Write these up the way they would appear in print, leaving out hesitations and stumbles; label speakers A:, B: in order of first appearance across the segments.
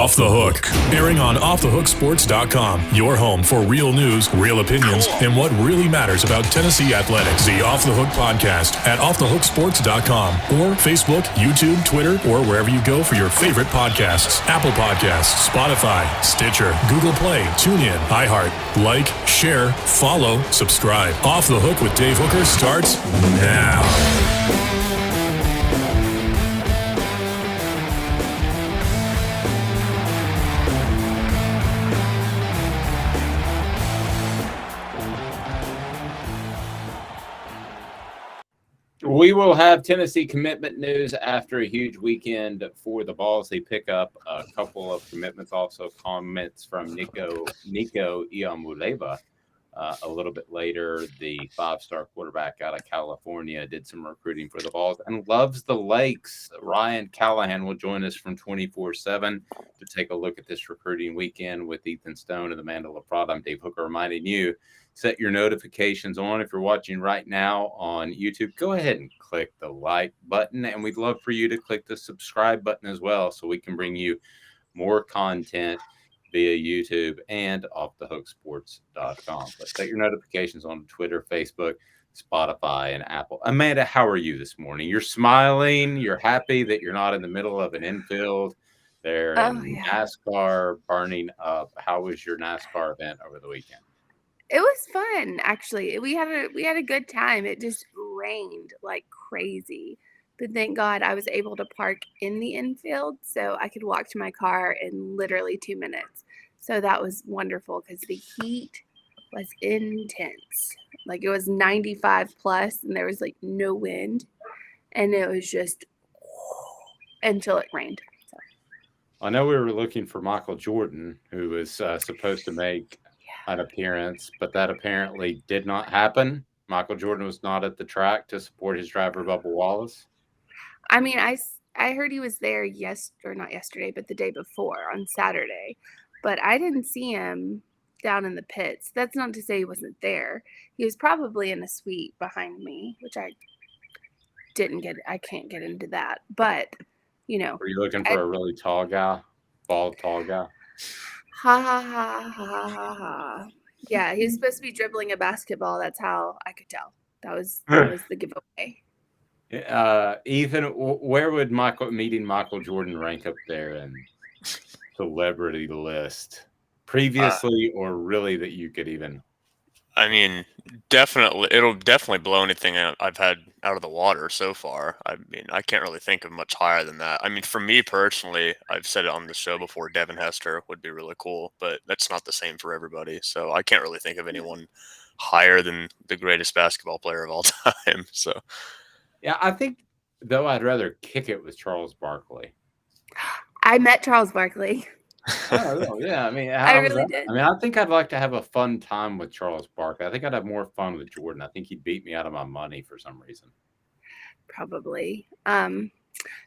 A: Off the Hook, airing on offthehooksports.com. Your home for real news, real opinions, and what really matters about Tennessee athletics. The Off the Hook podcast at offthehooksports.com or Facebook, YouTube, Twitter, or wherever you go for your favorite podcasts. Apple Podcasts, Spotify, Stitcher, Google Play, TuneIn, iHeart. Like, share, follow, subscribe. Off the Hook with Dave Hooker starts now.
B: We will have Tennessee commitment news after a huge weekend for the Vols. They pick up a couple of commitments, also comments from Nico Iamuleva. A little bit later, the five-star quarterback out of California did some recruiting for the Vols and loves the lakes. Ryan Callahan will join us from 247 to take a look at this recruiting weekend with Ethan Stone and the Mandela Prod. I'm Dave Hooker reminding you, set your notifications on. If you're watching right now on YouTube, go ahead and click the like button. And we'd love for you to click the subscribe button as well so we can bring you more content via YouTube and offthehooksports.com. But set your notifications on Twitter, Facebook, Spotify, and Apple. Amanda, how are you this morning? You're smiling. You're happy that you're not in the middle of an infield there in NASCAR burning up. How was your NASCAR event over the weekend?
C: It was fun, actually. We had a good time. It just rained like crazy. But thank God I was able to park in the infield so I could walk to my car in literally 2 minutes. So that was wonderful because the heat was intense. Like it was 95 plus and there was like no wind. And it was just until it rained. So.
B: I know we were looking for Michael Jordan, who was supposed to make an appearance, but that apparently did not happen. Michael Jordan was not at the track to support his driver, Bubba Wallace.
C: I mean, I heard he was there not yesterday, but the day before on Saturday. But I didn't see him down in the pits. That's not to say he wasn't there. He was probably in a suite behind me, which I can't get into that. But, you know.
B: Were you looking for a really tall guy? Bald, tall guy?
C: Ha ha ha ha ha ha. Yeah, he was supposed to be dribbling a basketball. That's how I could tell. That was the giveaway.
B: Ethan, where would meeting Michael Jordan rank up there in celebrity list? Previously, or really that you could even?
D: I mean, it'll definitely blow anything I've had out of the water so far. I mean, I can't really think of much higher than that. I mean, for me personally, I've said it on the show before, Devin Hester would be really cool, but that's not the same for everybody. So I can't really think of anyone higher than the greatest basketball player of all time. So,
B: yeah, I think, though, I'd rather kick it with Charles Barkley.
C: I met Charles Barkley.
B: Oh, yeah. I mean,
C: I really did.
B: I mean, I think I'd like to have a fun time with Charles Barkley. I think I'd have more fun with Jordan. I think he'd beat me out of my money for some reason.
C: Probably.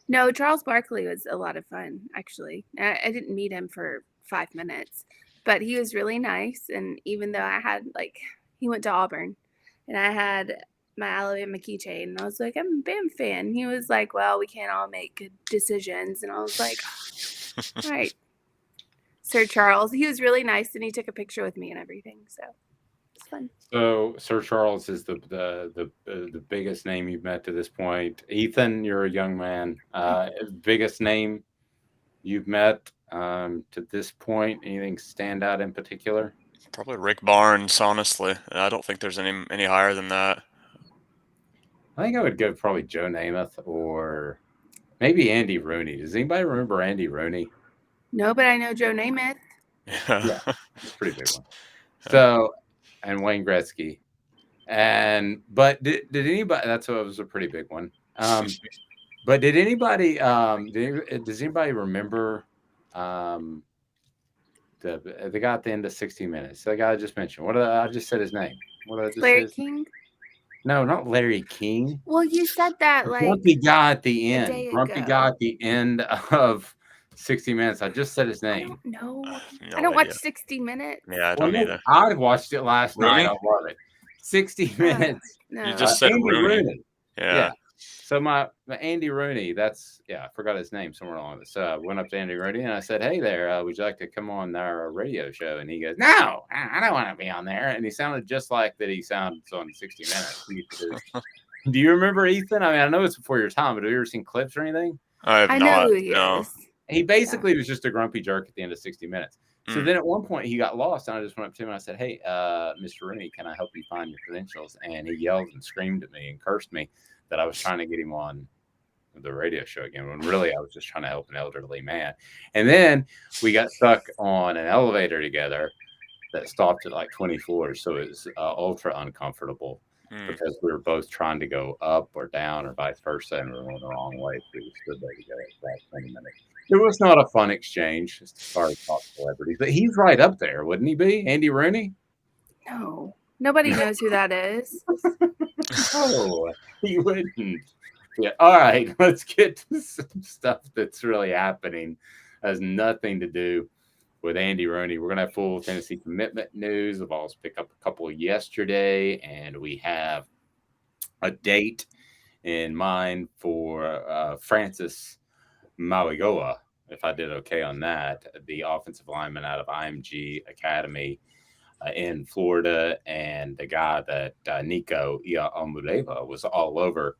C: No, Charles Barkley was a lot of fun, actually. I didn't meet him for 5 minutes, but he was really nice. And even though he went to Auburn, and I had my Alabama keychain, and I was like, I'm a Bam fan. He was like, well, we can't all make good decisions. And I was like, all right. Sir Charles, he was really nice, and he took a picture with me and everything, so it's fun.
B: So Sir Charles is the biggest name you've met to this point. Ethan, you're a young man. Biggest name you've met to this point? Anything stand out in particular?
D: Probably Rick Barnes, honestly. I don't think there's any higher than that.
B: I think I would go probably Joe Namath or maybe Andy Rooney. Does anybody remember Andy Rooney?
C: No, but I know Joe Namath.
B: Yeah, it's a pretty big one. So, and Wayne Gretzky. But did anybody, that was a pretty big one. But did anybody, does anybody remember the guy at the end of 60 Minutes? The guy I just mentioned. I just said his name.
C: Larry King?
B: No, not Larry King.
C: Well, you said that like
B: Grumpy guy at the end. Grumpy guy at the end of 60 Minutes. I just said his name.
C: I don't know. I don't watch 60 Minutes.
D: Yeah, I don't either.
B: I watched it last night. I love it. 60 Minutes.
D: No. You just said Rooney. Yeah.
B: So my Andy Rooney, I forgot his name somewhere along this. I went up to Andy Rooney and I said, "Hey there, would you like to come on our radio show?" And he goes, "No, I don't want to be on there." And he sounded just like that he sounds on 60 Minutes. Do you remember Ethan? I mean, I know it's before your time, but have you ever seen clips or anything?
D: I have
C: I
D: not.
C: know who he
D: No.
C: is.
B: He basically was just a grumpy jerk at the end of 60 Minutes. So then at one point he got lost, and I just went up to him and I said, "Hey, Mr. Rooney, can I help you find your credentials?" And he yelled and screamed at me and cursed me that I was trying to get him on the radio show again, when really I was just trying to help an elderly man. And then we got stuck on an elevator together that stopped at like 20 floors. So it was ultra uncomfortable because we were both trying to go up or down or vice versa, and we were going the wrong way. So we stood there together for about 20 minutes. It was not a fun exchange as far as top celebrities, but he's right up there, wouldn't he be? Andy Rooney?
C: No, nobody knows who that is.
B: Oh, he wouldn't. Yeah. All right. Let's get to some stuff that's really happening. Has nothing to do with Andy Rooney. We're going to have full Tennessee commitment news. The Vols pick up a couple yesterday, and we have a date in mind for Francis Mauigoa, if I did okay on that, the offensive lineman out of IMG Academy in Florida, and the guy that Nico Iamaleava was all over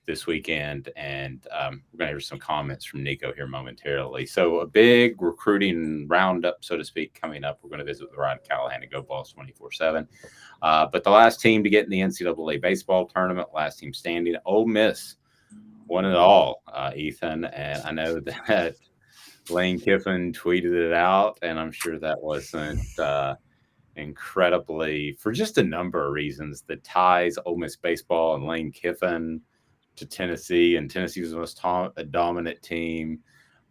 B: this weekend. And we're going to hear some comments from Nico here momentarily. So a big recruiting roundup, so to speak, coming up. We're going to visit with Ryan Callahan and Go Vols 247. But the last team to get in the NCAA baseball tournament, last team standing, Ole Miss won it all, Ethan. And I know that Lane Kiffin tweeted it out, and I'm sure that wasn't incredibly, for just a number of reasons, that ties Ole Miss baseball and Lane Kiffin to Tennessee, and Tennessee was the most dominant team.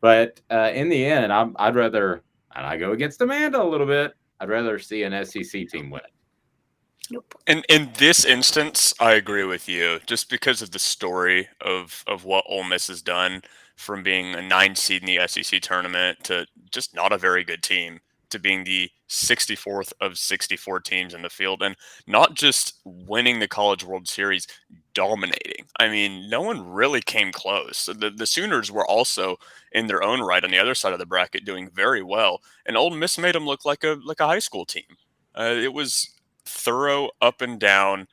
B: But in the end, I'd rather, and I go against Amanda a little bit, I'd rather see an SEC team win.
C: Nope.
D: In this instance, I agree with you, just because of the story of what Ole Miss has done, from being a 9 seed in the SEC tournament to just not a very good team, to being the 64th of 64 teams in the field, and not just winning the College World Series, dominating. I mean, no one really came close. The Sooners were also in their own right on the other side of the bracket, doing very well, and Ole Miss made them look like a high school team. It was thorough up and down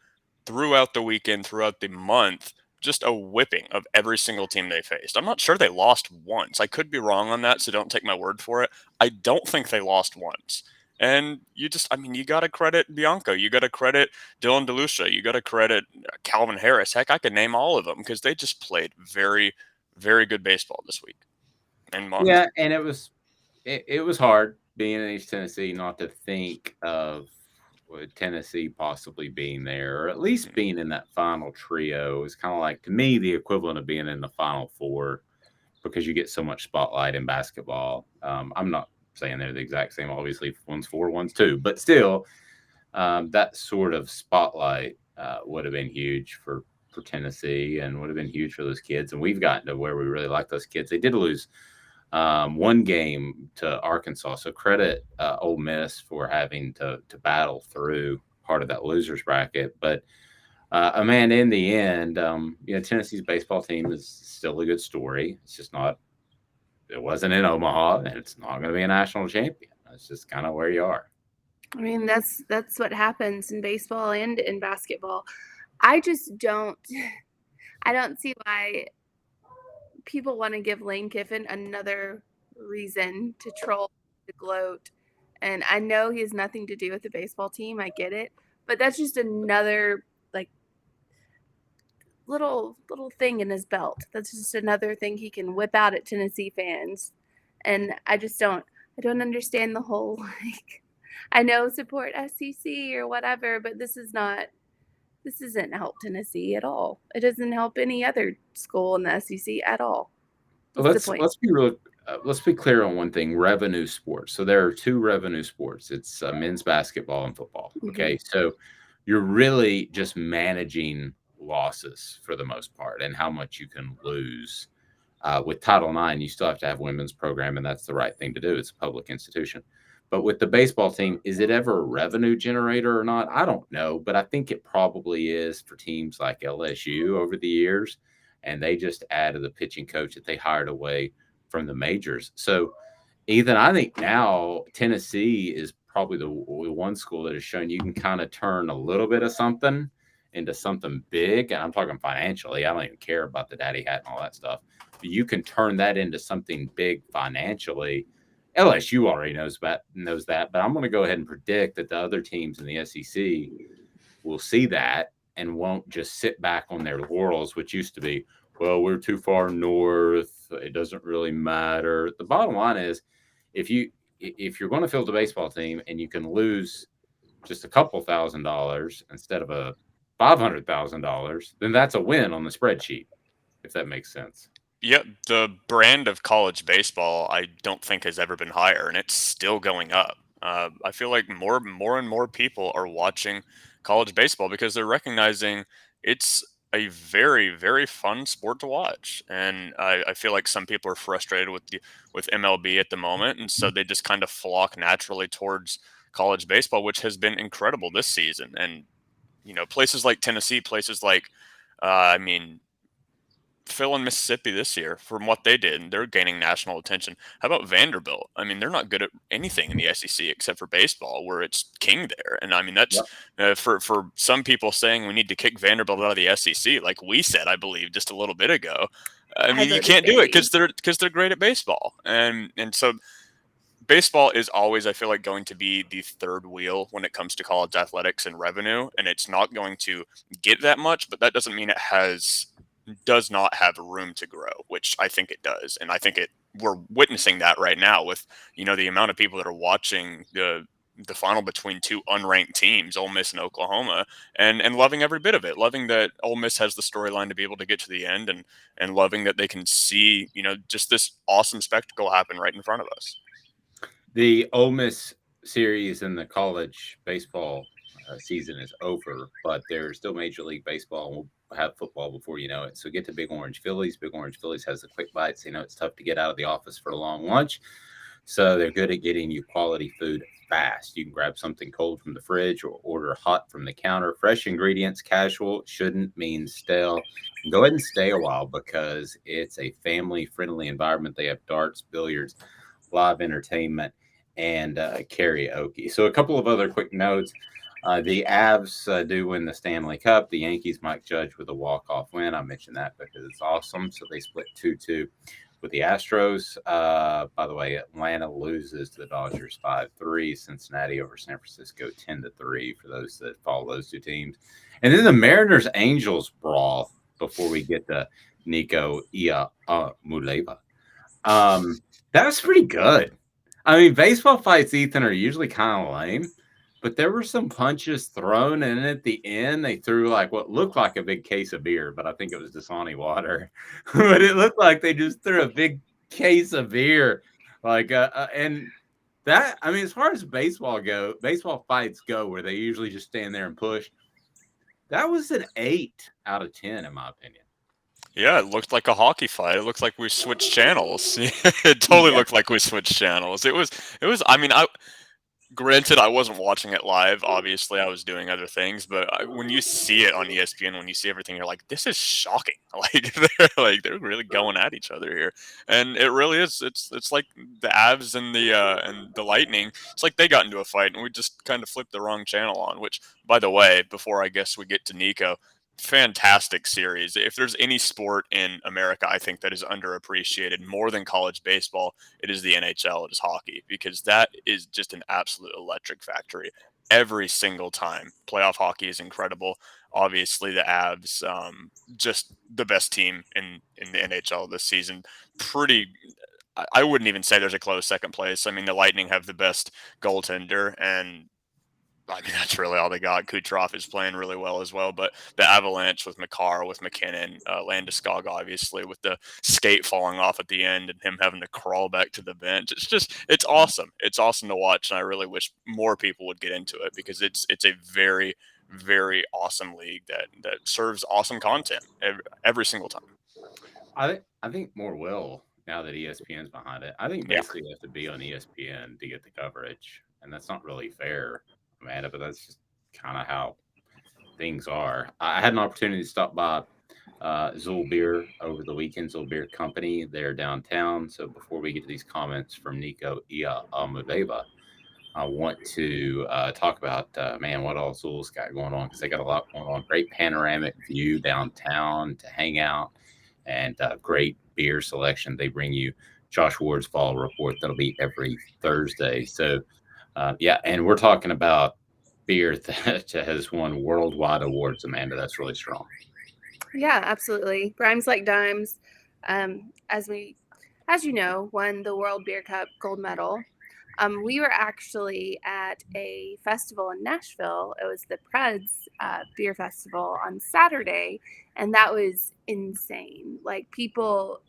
D: throughout the weekend, throughout the month, just a whipping of every single team they faced. I'm not sure they lost once. I could be wrong on that, so don't take my word for it. I don't think they lost once. And you got to credit Bianco. You got to credit Dylan DeLucia. You got to credit Calvin Harris. Heck, I could name all of them because they just played very, very good baseball this week and month.
B: Yeah, and it was hard being in East Tennessee not to think of Tennessee possibly being there, or at least being in that final trio. Is kind of like, to me, the equivalent of being in the Final Four, because you get so much spotlight in basketball. I'm not saying they're the exact same. Obviously, one's 4, one's 2, but still, that sort of spotlight would have been huge for Tennessee, and would have been huge for those kids. And we've gotten to where we really like those kids. They did lose one game to Arkansas, so credit Ole Miss for having to battle through part of that losers bracket. But Amanda, in the end, Tennessee's baseball team is still a good story. It's just not. It wasn't in Omaha, and it's not going to be a national champion. That's just kind of where you are.
C: I mean, that's what happens in baseball and in basketball. I just don't. I don't see why people want to give Lane Kiffin another reason to troll, to gloat. And I know he has nothing to do with the baseball team. I get it. But that's just another little thing in his belt. That's just another thing he can whip out at Tennessee fans. And I don't understand the whole, I know support SEC or whatever, but this isn't help Tennessee at all. It doesn't help any other school in the SEC at all.
B: Let's be clear on one thing: revenue sports. So there are 2 revenue sports. It's men's basketball and football. Okay, so you're really just managing losses for the most part, and how much you can lose. With Title IX, you still have to have women's program, and that's the right thing to do. It's a public institution. But with the baseball team, is it ever a revenue generator or not? I don't know, but I think it probably is for teams like LSU over the years. and they just added the pitching coach that they hired away from the majors. So, Ethan, I think now Tennessee is probably the one school that has shown you can kind of turn a little bit of something into something big. And I'm talking financially. I don't even care about the daddy hat and all that stuff. But you can turn that into something big financially. LSU already knows that, but I'm going to go ahead and predict that the other teams in the SEC will see that and won't just sit back on their laurels, which used to be, well, we're too far north. It doesn't really matter. The bottom line is, if you're going to field a baseball team and you can lose just a couple $1,000s instead of a $500,000, then that's a win on the spreadsheet, if that makes sense.
D: Yep, the brand of college baseball I don't think has ever been higher, and it's still going up. I feel like more and more people are watching college baseball because they're recognizing it's a very, very fun sport to watch. And I feel like some people are frustrated with MLB at the moment, and so they just kind of flock naturally towards college baseball, which has been incredible this season. And places like Tennessee, places like I mean Phil and Mississippi this year, from what they did, and they're gaining national attention. How about Vanderbilt? I mean, they're not good at anything in the SEC except for baseball, where it's king there. And I mean, that's for some people saying we need to kick Vanderbilt out of the SEC, like we said, I believe, just a little bit ago. I mean, you can't do it because they're great at baseball, and so baseball is always, I feel like, going to be the third wheel when it comes to college athletics and revenue, and it's not going to get that much, but that doesn't mean it does not have room to grow, which I think it does. And I think we're witnessing that right now with, the amount of people that are watching the final between two unranked teams, Ole Miss and Oklahoma, and loving every bit of it, loving that Ole Miss has the storyline to be able to get to the end, and loving that they can see, just this awesome spectacle happen right in front of us.
B: The Ole Miss series in the college baseball season is over, but there's still Major League Baseball. We'll have football before you know it. So get to Big Orange Phillies. Big Orange Phillies has the quick bites. They know it's tough to get out of the office for a long lunch. So they're good at getting you quality food fast. You can grab something cold from the fridge or order hot from the counter. Fresh ingredients, casual, shouldn't mean stale. Go ahead and stay a while because it's a family-friendly environment. They have darts, billiards, live entertainment, and karaoke. So a couple of other quick notes. The Avs do win the Stanley Cup. The Yankees, Mike Judge with a walk-off win. I mentioned that because it's awesome. So they split 2-2 with the Astros. By the way, Atlanta loses to the Dodgers 5-3. Cincinnati over San Francisco 10-3 for those that follow those two teams. And then the Mariners-Angels brawl before we get to Nico Muleva. That was pretty good. I mean, baseball fights, Ethan, are usually kind of lame. But there were some punches thrown, and at the end, they threw like what looked like a big case of beer, but I think it was Dasani water. But it looked like they just threw a big case of beer, and that. I mean, as far as baseball fights go, where they usually just stand there and push. That was an 8 out of 10, in my opinion.
D: Yeah, it looked like a hockey fight. It looked like we switched channels. It totally looked like we switched channels. It was. I mean, Granted, I wasn't watching it live. Obviously, I was doing other things. But when you see it on ESPN, when you see everything, you're like, "This is shocking!" They're really going at each other here, and it really is. It's like the Avs and the Lightning. It's like they got into a fight, and we just kind of flipped the wrong channel on. Which, by the way, before I guess we get to Nico, fantastic series. If there's any sport in America, I think that is underappreciated more than college baseball, it is the NHL, it is hockey, because that is just an absolute electric factory every single time. Playoff hockey is incredible. Obviously, the Avs, just the best team in the NHL this season. I wouldn't even say there's a close second place. I mean, the Lightning have the best goaltender, and I mean, that's really all they got. Kucherov is playing really well as well, but the Avalanche with Makar, with McKinnon, Landeskog, obviously, with the skate falling off at the end and him having to crawl back to the bench. It's awesome. It's awesome to watch, and I really wish more people would get into it because it's a very, very awesome league that serves awesome content every single time.
B: I think more will now that ESPN's behind it. I think basically you have to be on ESPN to get the coverage, and that's not really fair, Amanda, but that's just kind of how things are. I had an opportunity to stop by Zool Beer over the weekend. Zool Beer Company, they're downtown. So before we get to these comments from Nico Iamaleava, I want to talk about, man, what all Zool's got going on, because they got a lot going on. Great panoramic view downtown to hang out, and great beer selection. They bring you Josh Ward's Fall Report. That'll be every Thursday. So, yeah, and we're talking about beer that has won worldwide awards, Amanda. That's really strong.
C: Yeah, absolutely. Rhymes Like Dimes, as you know, won the World Beer Cup gold medal. We were actually at a festival in Nashville. It was the Preds Beer Festival on Saturday, and that was insane. Like people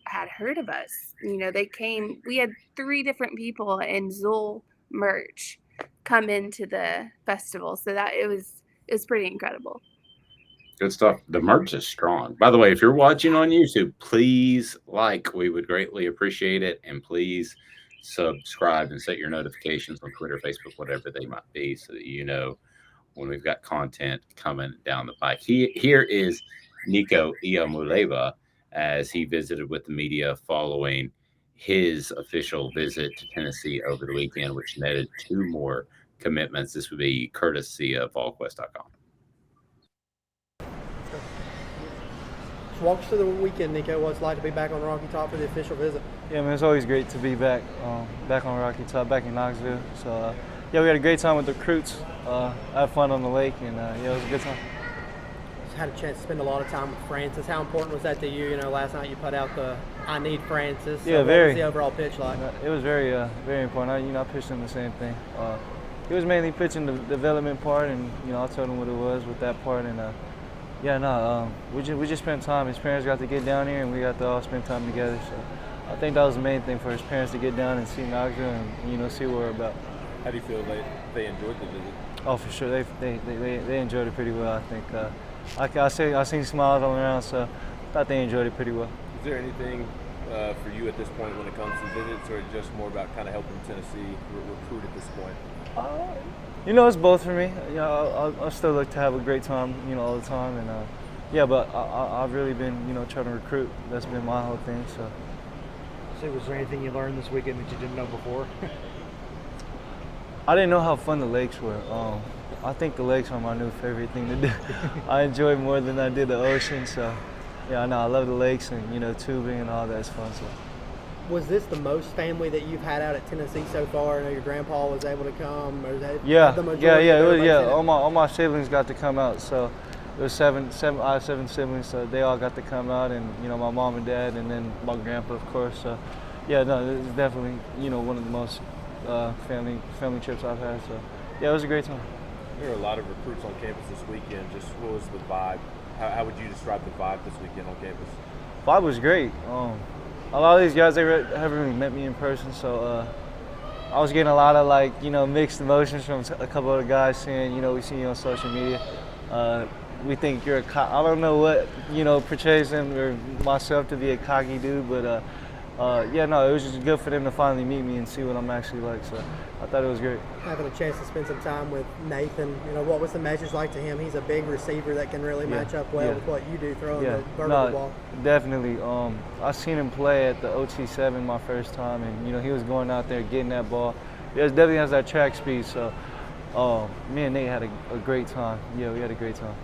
C: had heard of us. You know, they came. We had 3 different people in Zool merch come into the festival, so that it was pretty incredible.
B: Good stuff. The merch is strong. By the way, if you're watching on YouTube, please like. We would greatly appreciate it. And please subscribe and set your notifications on Twitter, Facebook, whatever they might be, so that you know when we've got content coming down the pike. Here is Nico Iamaleava as he visited with the media following his official visit to Tennessee over the weekend, which netted 2 more commitments. This would be courtesy of VolQuest.com.
E: Walk us through the weekend, Nico. What's it like to be back on Rocky Top for the official visit?
F: Yeah, man, it's always great to be back on Rocky Top, back in Knoxville. So, yeah, we had a great time with the recruits. Had fun on the lake, and yeah, it was a good time.
E: Just had a chance to spend a lot of time with Francis. How important was that to you? You know, last night you put out the "I Need Francis." So
F: yeah,
E: what
F: very.
E: was the overall pitch like?
F: It was very important. I pitched him the same thing. He was mainly pitching the development part, and I told him what it was with that part, and we just spent time. His parents got to get down here, and we got to all spend time together. So I think that was the main thing for his parents to get down and see Knoxville and see what we're about.
G: How do you feel they enjoyed the visit?
F: Oh, for sure. They enjoyed it pretty well. I think I seen smiles all around, so I thought they enjoyed it pretty well.
G: Is there anything for you at this point when it comes to visits, or just more about kind of helping Tennessee recruit at this point?
F: It's both for me. I still look to have a great time, all the time, and but I've really been, trying to recruit. That's been my whole thing.
E: So, was there anything you learned this weekend that you didn't know before?
F: I didn't know how fun the lakes were. I think the lakes are my new favorite thing to do. I enjoy it more than I did the ocean. So, yeah, I know I love the lakes, and tubing and all that's fun. So.
E: Was this the most family that you've had out at Tennessee so far? I know your grandpa was able to come, or the majority?
F: All my siblings got to come out. So it was seven. I have 7 siblings, so they all got to come out, and my mom and dad, and then my grandpa, of course. So yeah, no, it was definitely one of the most family trips I've had. So yeah, it was a great time.
G: There were a lot of recruits on campus this weekend. Just what was the vibe? How would you describe the vibe this weekend on campus?
F: Vibe was great. A lot of these guys, they haven't really met me in person, so I was getting a lot of mixed emotions from a couple of the guys saying, we see you on social media. We think you're I don't know what, portrays him or myself to be a cocky dude, but it was just good for them to finally meet me and see what I'm actually like, so I thought it was great.
E: Having a chance to spend some time with Nathan, what was the message like to him? He's a big receiver that can really match up well with what you do throwing the vertical ball.
F: Definitely. I seen him play at the 247's my first time, and he was going out there getting that ball. He definitely has that track speed, so me and Nate had a great time. Yeah, we had a great time.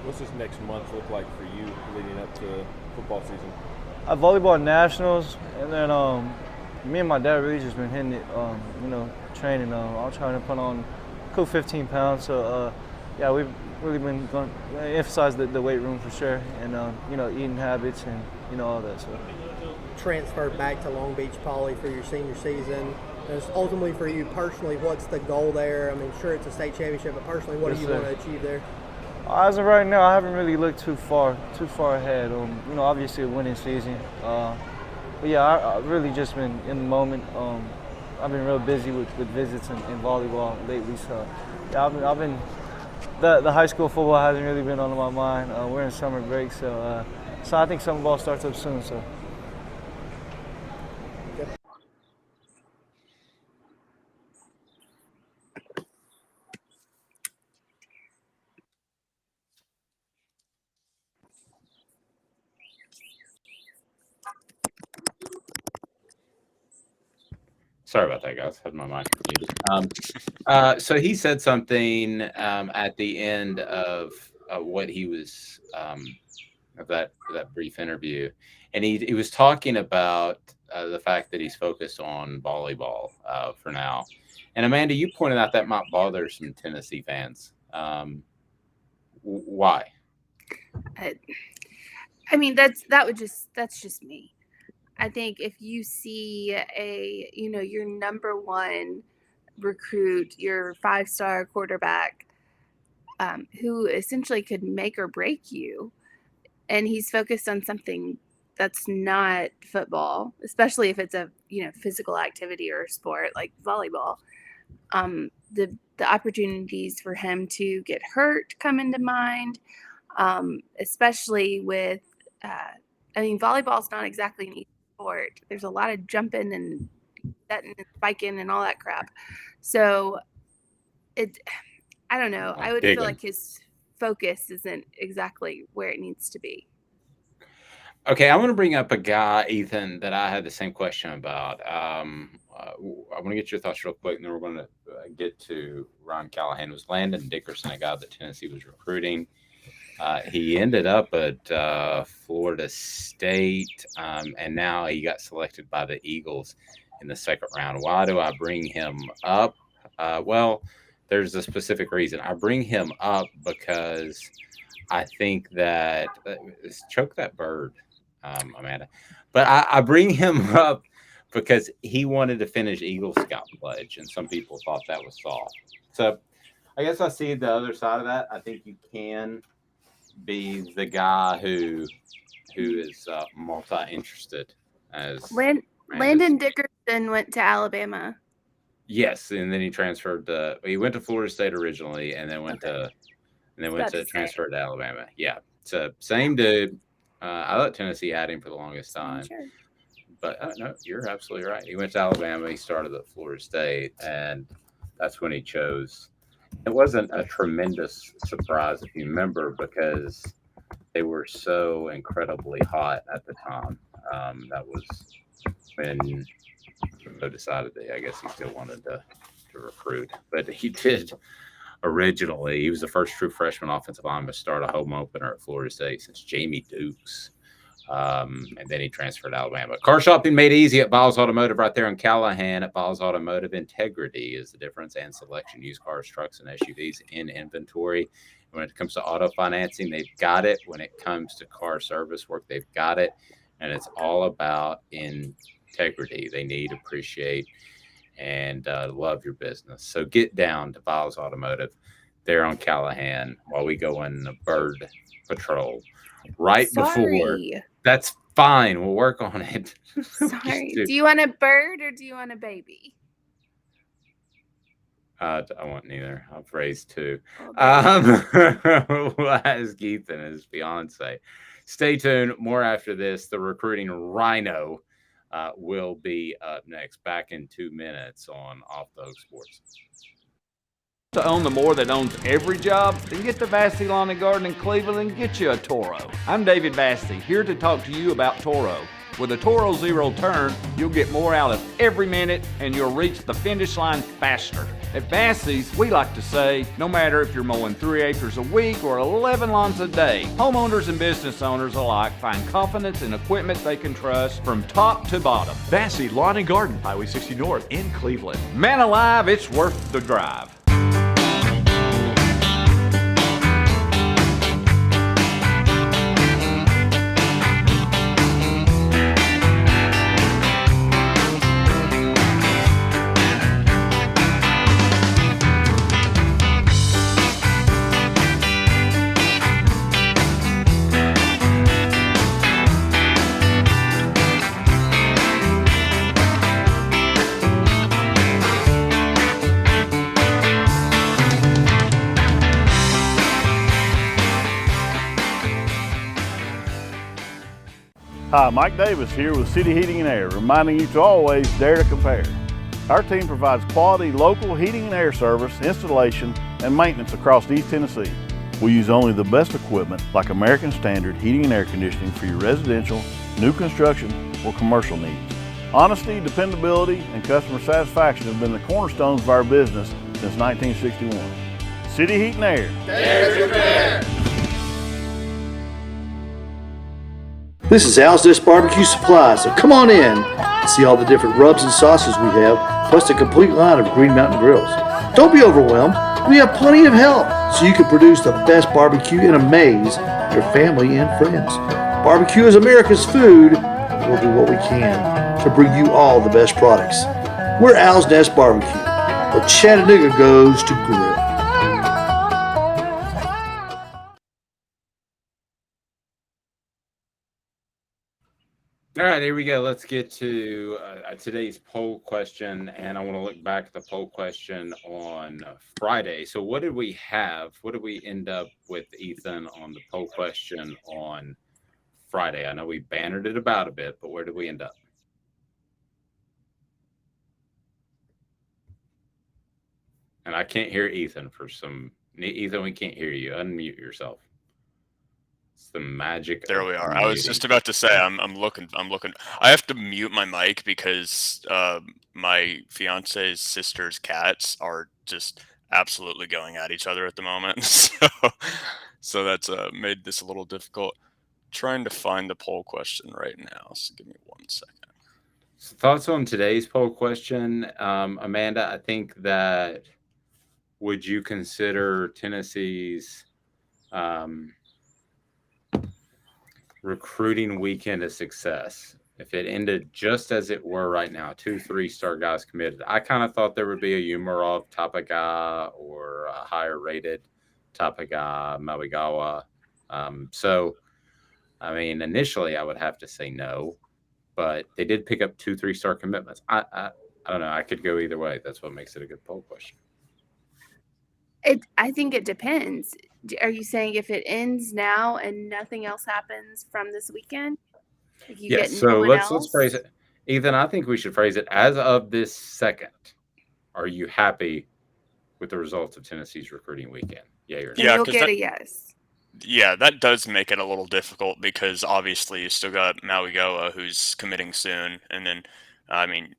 G: What's this next month look like for you leading up to football season?
F: Volleyball nationals, and then me and my dad really just been hitting it, training. I'm trying to put on a cool 15 pounds. So we've really been going emphasize the weight room for sure, and eating habits and all that. So
E: transferred back to Long Beach Poly for your senior season. Just ultimately for you personally, what's the goal there? I mean, sure it's a state championship, but personally, what do you want to achieve there?
F: As of right now, I haven't really looked too far ahead. Obviously a winning season. But yeah, I've really just been in the moment. I've been real busy with visits and volleyball lately. So yeah, I've been. The high school football hasn't really been on my mind. We're in summer break, so I think summer ball starts up soon. So.
B: Sorry about that, guys. Had my mic muted. So he said something at the end of what he was of that brief interview, and he was talking about the fact that he's focused on volleyball for now. And Amanda, you pointed out that might bother some Tennessee fans. Why?
C: I mean, that's just me. I think if you see your number one recruit, your 5-star quarterback, who essentially could make or break you, and he's focused on something that's not football, especially if it's a physical activity or a sport like volleyball, the opportunities for him to get hurt come into mind, especially with volleyball is not exactly an easy sport. There's a lot of jumping and setting and spiking and all that crap. So I don't know. I would feel like his focus isn't exactly where it needs to be.
B: Okay, I want to bring up a guy, Ethan, that I had the same question about. I want to get your thoughts real quick, and then we're going to get to Ryan Callahan. It was Landon Dickerson, a guy that Tennessee was recruiting. He ended up at Florida State, and now he got selected by the Eagles in the second round. Why do I bring him up? Well, there's a specific reason. I bring him up because I think that choke that bird, Amanda. But I bring him up because he wanted to finish Eagle Scout pledge, and some people thought that was soft. So I guess I see the other side of that. I think you can be the guy who is multi-interested. As
C: Landon Dickerson went to Alabama.
B: Yes, and then he transferred. He went to Florida State originally, and then went to transfer to Alabama. Yeah, so same dude. I thought Tennessee had him for the longest time,
C: Sure.
B: but no, you're absolutely right. He went to Alabama. He started at Florida State, and that's when he chose. It wasn't a tremendous surprise, if you remember, because they were so incredibly hot at the time. That was when Joe decided that I guess he still wanted to recruit, but he did originally. He was the first true freshman offensive lineman to start a home opener at Florida State since Jamie Dukes. And then he transferred to Alabama. Car shopping made easy at Vols Automotive right there in Callahan. At Vols Automotive, integrity is the difference, and selection. Used cars, trucks, and SUVs in inventory. When it comes to auto financing, they've got it. When it comes to car service work, they've got it. And it's all about integrity. They need, appreciate, and love your business. So get down to Vols Automotive there on Callahan while we go in the bird patrol. Before. That's fine. We'll work on it.
C: Sorry. Do you want a bird or do you want a baby?
B: I want neither. I've raised two. We'll ask Ethan and his fiance. Stay tuned. More after this. The recruiting rhino will be up next. Back in 2 minutes on Off the Hook Sports.
H: To own the more that owns every job, then get to Vassy Lawn and Garden in Cleveland and get you a Toro. I'm David Vassy, here to talk to you about Toro. With a Toro Zero Turn, you'll get more out of every minute and you'll reach the finish line faster. At Vassy's, we like to say, no matter if you're mowing 3 acres a week or 11 lawns a day, homeowners and business owners alike find confidence in equipment they can trust from top to bottom.
I: Vassy Lawn and Garden, Highway 60 North in Cleveland.
H: Man alive, it's worth the drive.
J: Hi, Mike Davis here with City Heating and Air, reminding you to always dare to compare. Our team provides quality local heating and air service, installation, and maintenance across East Tennessee. We use only the best equipment like American Standard heating and air conditioning for your residential new construction, or commercial needs. Honesty, dependability, and customer satisfaction have been the cornerstones of our business since 1961. City Heat and Air.
K: There's your pair.
L: This is Al's Dish Barbecue Supply, so come on in and see all the different rubs and sauces we have, plus the complete line of Green Mountain grills. Don't be overwhelmed. We have plenty of help so you can produce the best barbecue and amaze your family and friends. Barbecue is America's food. We'll do what we can to bring you all the best products. We're Al's Nest Barbecue, where Chattanooga goes to grill.
B: All right, here we go. Let's get to today's poll question, and I want to look back at the poll question on Friday. So what did we have? What did we end up with, Ethan, on the poll question on Friday? I know we bannered it about a bit, but where did we end up? And I can't hear Ethan for some. Ethan, we can't hear you. Unmute yourself. It's the magic.
D: There we are. I was just about to say I'm looking. I have to mute my mic because my fiance's sister's cats are just absolutely going at each other at the moment. So that's made this a little difficult. Trying to find the poll question right now. So give me 1 second.
B: So thoughts on today's poll question, Amanda? I think that would you consider Tennessee's recruiting weekend a success if it ended just as it were right now, 2 3-star guys committed? I kind of thought there would be a Umarov type of guy or a higher rated type of guy, Mawigawa. So, I mean, initially I would have to say no, but they did pick up 2 3-star commitments. I don't know. I could go either way. That's what makes it a good poll question.
C: I think it depends. Are you saying if it ends now and nothing else happens from this weekend? Like you
B: Yes.
C: get
B: So
C: no one
B: let's
C: else?
B: phrase it, Ethan. I think we should phrase it as of this second. Are you happy with the results of Tennessee's recruiting weekend? Yeah, you're.
D: Yeah,
C: you'll get a yes.
D: Yeah, that does make it a little difficult because obviously you still got Mawigawa who's committing soon, and then I mean,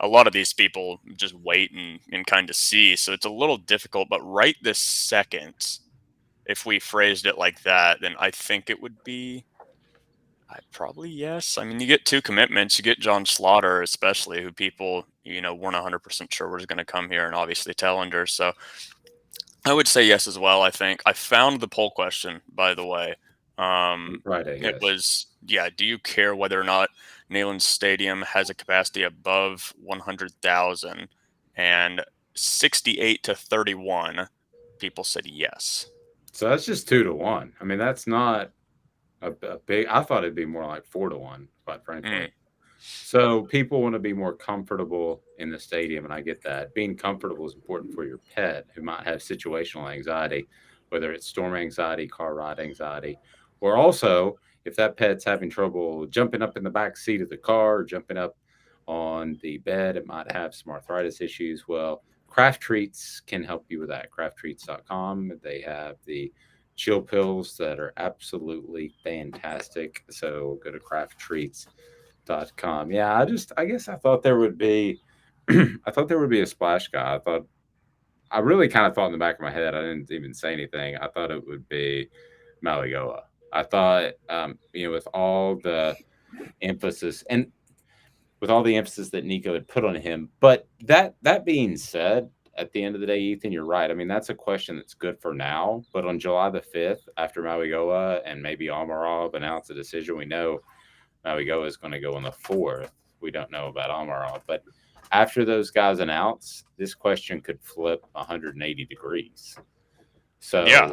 D: a lot of these people just wait and kind of see, so it's a little difficult. But right this second, if we phrased it like that, then I think it would be probably yes. I mean, you get 2 commitments. You get John Slaughter, especially, who people, weren't 100% sure was going to come here, and obviously Tellender. So I would say yes as well, I think. I found the poll question, by the way.
B: Friday,
D: It
B: yes.
D: was, do you care whether or not Neyland Stadium has a capacity above 100,000? And 68 to 31 people said yes.
B: So that's just 2 to 1. I mean, that's not a big. I thought it'd be more like 4 to 1, quite frankly. So people want to be more comfortable in the stadium, and I get that. Being comfortable is important for your pet who might have situational anxiety, whether it's storm anxiety, car ride anxiety, or also if that pet's having trouble jumping up in the back seat of the car or jumping up on the bed, it might have some arthritis issues. Well, Craft Treats can help you with that. CraftTreats.com. They have the chill pills that are absolutely fantastic. So go to CraftTreats.com. Yeah, I guess I thought there would be a splash guy. I really kind of thought in the back of my head, I didn't even say anything. I thought it would be Mawigawa. I thought, with all the emphasis that Nico had put on him. But that being said, at the end of the day, Ethan, you're right. I mean, that's a question that's good for now. But on July the 5th, after Mawigawa and maybe Amarov announce a decision, we know Mawigawa is going to go on the 4th. We don't know about Amarov. But after those guys announce, this question could flip 180 degrees. So
D: Yeah,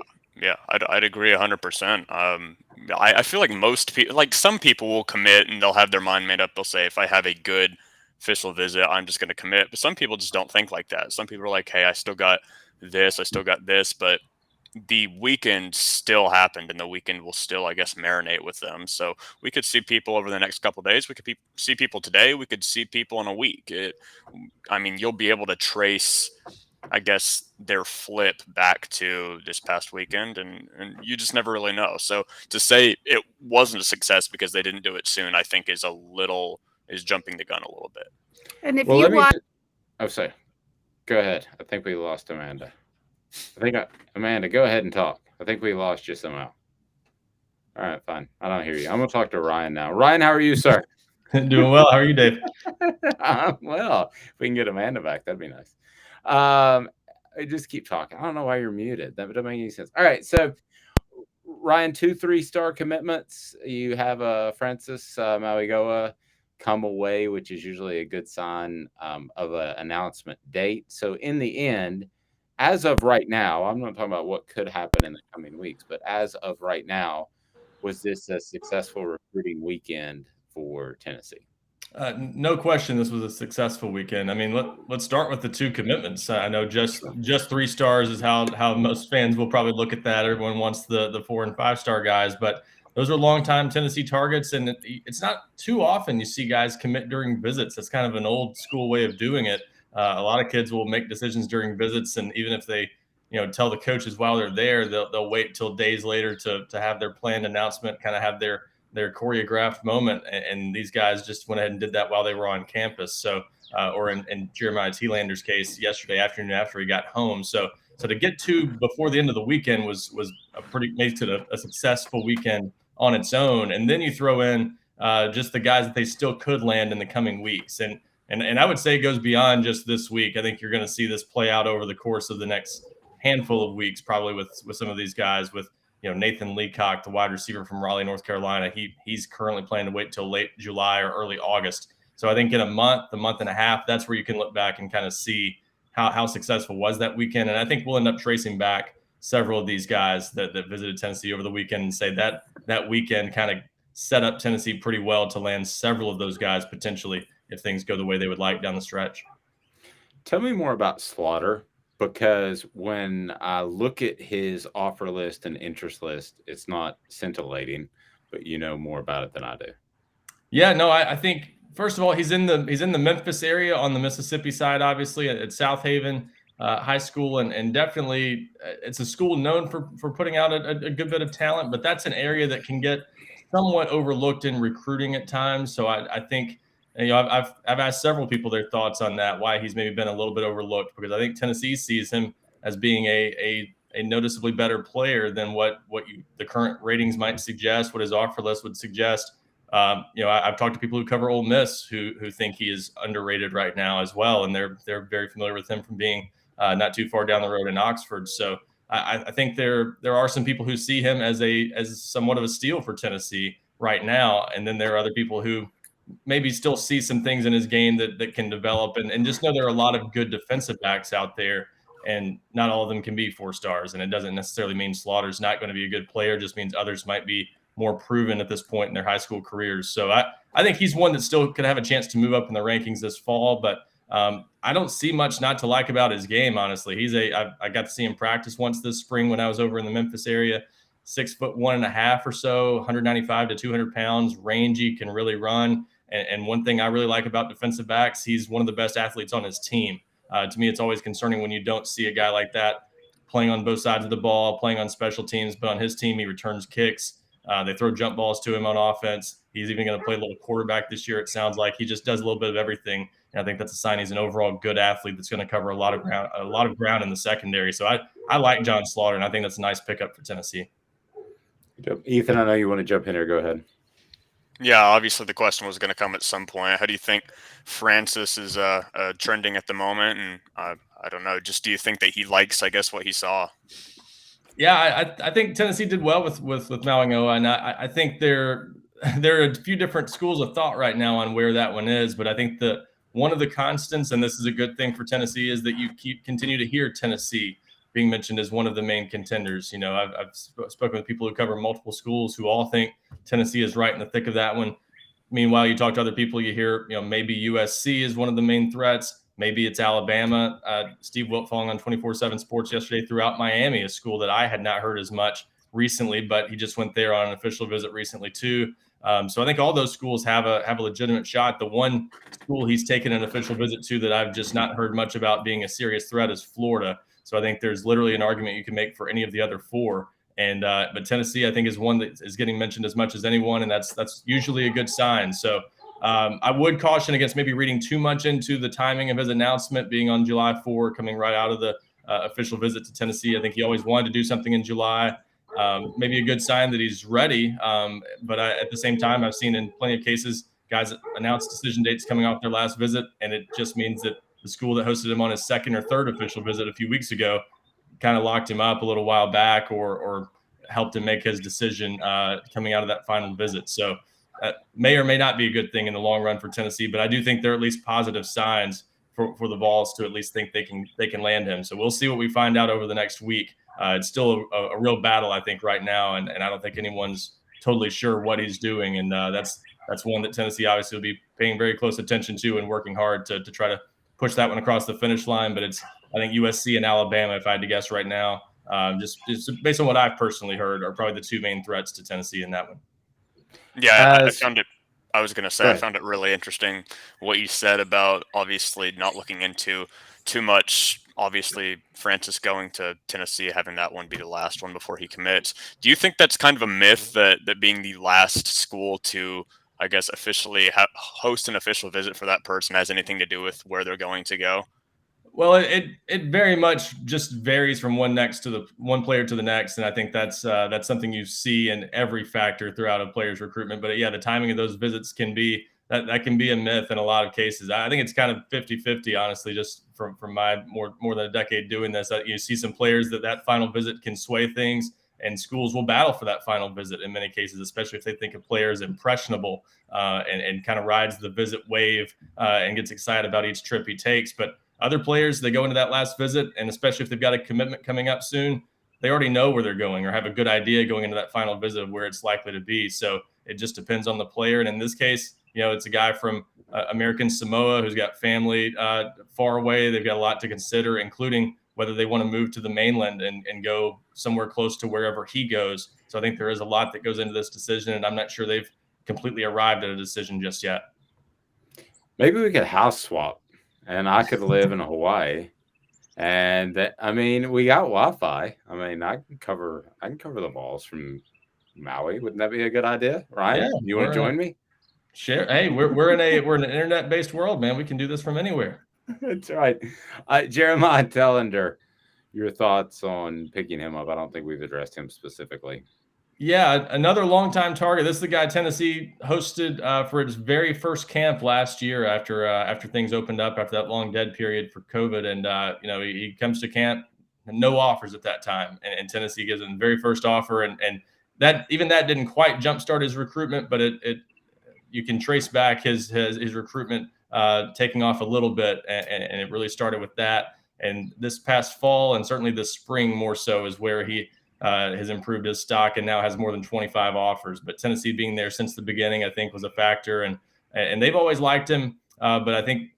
D: I'd agree 100%. I feel like most people, like some people will commit and they'll have their mind made up. They'll say, if I have a good official visit, I'm just going to commit. But some people just don't think like that. Some people are like, hey, I still got this, but the weekend still happened, and the weekend will still, I guess, marinate with them. So we could see people over the next couple of days. We could see people today. We could see people in a week. You'll be able to trace I guess, their flip back to this past weekend, and you just never really know. So to say it wasn't a success because they didn't do it soon, I think is jumping the gun a little bit.
C: And if
B: Well,
C: you
B: let me.
C: watch,
B: Sorry. Go ahead. I think we lost Amanda. Amanda, go ahead and talk. I think we lost you somehow. All right, fine. I don't hear you. I'm gonna talk to Ryan now. Ryan, how are you, sir?
K: Doing well. How are you, Dave?
B: Well, if we can get Amanda back, that'd be nice. I just keep talking. I don't know why you're muted. That doesn't make any sense. All right, so Ryan, 2 3-star commitments. You have Francis Mauigoa come away, which is usually a good sign of an announcement date. So in the end, as of right now, I'm not talking about what could happen in the coming weeks, but as of right now, was this a successful recruiting weekend for Tennessee?
K: No question, this was a successful weekend. I mean, let's start with the 2 commitments. I know just 3 stars is how most fans will probably look at that. Everyone wants the 4 and 5-star guys, but those are longtime Tennessee targets, and it's not too often you see guys commit during visits. That's kind of an old school way of doing it. A lot of kids will make decisions during visits, and even if they tell the coaches while they're there, they'll wait till days later to have their planned announcement, kind of have their choreographed moment, and these guys just went ahead and did that while they were on campus. So, or in Jeremiah T-Lander's case, yesterday afternoon after he got home. So to get 2 before the end of the weekend was makes it a successful weekend on its own. And then you throw in just the guys that they still could land in the coming weeks. And I would say it goes beyond just this week. I think you're going to see this play out over the course of the next handful of weeks, probably with some of these guys. With Nathan Leacock, the wide receiver from Raleigh, North Carolina, he's currently planning to wait till late July or early August. So I think in a month and a half, that's where you can look back and kind of see how successful was that weekend. And I think we'll end up tracing back several of these guys that visited Tennessee over the weekend and say that weekend kind of set up Tennessee pretty well to land several of those guys potentially if things go the way they would like down the stretch.
B: Tell me more about Slaughter, because when I look at his offer list and interest list, it's not scintillating, but you know more about it than I do.
K: Yeah, no, I think first of all, he's in the Memphis area on the Mississippi side, obviously at South Haven High School, and definitely it's a school known for putting out a good bit of talent, but that's an area that can get somewhat overlooked in recruiting at times. So I think I've asked several people their thoughts on that, why he's maybe been a little bit overlooked, because I think Tennessee sees him as being a noticeably better player than what the current ratings might suggest, what his offer list would suggest. I've talked to people who cover Ole Miss who think he is underrated right now as well, and they're very familiar with him from being not too far down the road in Oxford. So I think there are some people who see him as somewhat of a steal for Tennessee right now, and then there are other people who maybe still see some things in his game that can develop, and just know there are a lot of good defensive backs out there, and not all of them can be 4 stars. And it doesn't necessarily mean Slaughter's not going to be a good player; it just means others might be more proven at this point in their high school careers. So I think he's one that still could have a chance to move up in the rankings this fall, but I don't see much not to like about his game, honestly. I got to see him practice once this spring when I was over in the Memphis area. 6'1.5" or so, 195 to 200 pounds, rangy, can really run. And one thing I really like about defensive backs, he's one of the best athletes on his team. To me, it's always concerning when you don't see a guy like that playing on both sides of the ball, playing on special teams, but on his team, he returns kicks. They throw jump balls to him on offense. He's even going to play a little quarterback this year. It sounds like he just does a little bit of everything. And I think that's a sign he's an overall good athlete that's going to cover a lot of ground in the secondary. So I like John Slaughter, and I think that's a nice pickup for Tennessee.
B: Ethan, I know you want to jump in here. Go ahead.
D: Yeah, obviously the question was going to come at some point. How do you think Francis is trending at the moment? And I don't know, just do you think that he likes, I guess, what he saw?
K: Yeah, I think Tennessee did well with Mauigoa, and I think there are a few different schools of thought right now on where that one is. But I think that one of the constants, and this is a good thing for Tennessee, is that you continue to hear Tennessee being mentioned as one of the main contenders. I've spoken with people who cover multiple schools who all think Tennessee is right in the thick of that one. Meanwhile, you talk to other people, you hear, maybe USC is one of the main threats. Maybe it's Alabama. Steve Wiltfong on 247's Sports yesterday threw out Miami, a school that I had not heard as much recently, but he just went there on an official visit recently too. So I think all those schools have a legitimate shot. The one school he's taken an official visit to that I've just not heard much about being a serious threat is Florida. So I think there's literally an argument you can make for any of the other four. And but Tennessee, I think, is one that is getting mentioned as much as anyone, and that's usually a good sign. So I would caution against maybe reading too much into the timing of his announcement being on July 4, coming right out of the official visit to Tennessee. I think he always wanted to do something in July. Maybe a good sign that he's ready. But at the same time, I've seen in plenty of cases guys announce decision dates coming off their last visit, and it just means that the school that hosted him on his second or third official visit a few weeks ago kind of locked him up a little while back or helped him make his decision coming out of that final visit. So that may or may not be a good thing in the long run for Tennessee, but I do think there are at least positive signs for the Vols to at least think they can land him. So we'll see what we find out over the next week. It's still a real battle, I think, right now, and I don't think anyone's totally sure what he's doing, and that's one that Tennessee obviously will be paying very close attention to and working hard to try to push that one across the finish line. But it's, I think, USC and Alabama, if I had to guess right now, just based on what I've personally heard, are probably the two main threats to Tennessee in that one.
D: Yeah, I found it. I was going to say, I found it really interesting what you said about obviously not looking into too much. Obviously, Francis going to Tennessee, having that one be the last one before he commits. Do you think that's kind of a myth that being the last school to, I guess, officially host an official visit for that person has anything to do with where they're going to go?
K: Well, it very much just varies from one player to the next, and I think that's something you see in every factor throughout a player's recruitment. But yeah, the timing of those visits can be that can be a myth in a lot of cases. I think it's kind of 50-50, honestly, just from my more than a decade doing this. You see some players that final visit can sway things, and schools will battle for that final visit in many cases, especially if they think a player is impressionable and kind of rides the visit wave and gets excited about each trip he takes. But other players, they go into that last visit, and especially if they've got a commitment coming up soon, they already know where they're going or have a good idea going into that final visit of where it's likely to be. So it just depends on the player. And in this case, it's a guy from American Samoa who's got family far away. They've got a lot to consider, including whether they want to move to the mainland and go somewhere close to wherever he goes. So I think there is a lot that goes into this decision, and I'm not sure they've completely arrived at a decision just yet.
B: Maybe we could house swap. And I could live in Hawaii, and we got Wi-Fi. I can cover the Vols from Maui. Wouldn't that be a good idea, Ryan?
K: Yeah,
B: you want to join me?
K: Sure. Hey, we're in an internet-based world, man. We can do this from anywhere.
B: That's right. Jeremiah Tellender, your thoughts on picking him up? I don't think we've addressed him specifically.
K: Yeah, another longtime target. This is the guy Tennessee hosted for its very first camp last year after things opened up after that long dead period for COVID. And he comes to camp, no offers at that time, and Tennessee gives him the very first offer, and that didn't quite jumpstart his recruitment, but it you can trace back his recruitment taking off a little bit, and it really started with that. And this past fall, and certainly this spring more so, is where he has improved his stock and now has more than 25 offers. But Tennessee being there since the beginning, I think, was a factor, and they've always liked him. But I think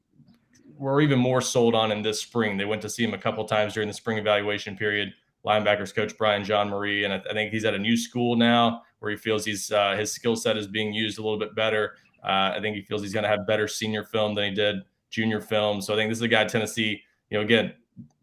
K: we're even more sold on him this spring. They went to see him a couple times during the spring evaluation period. Linebackers coach Brian John Marie, and I think he's at a new school now where he feels his skill set is being used a little bit better. I think he feels he's going to have better senior film than he did junior film. So I think this is a guy Tennessee, again,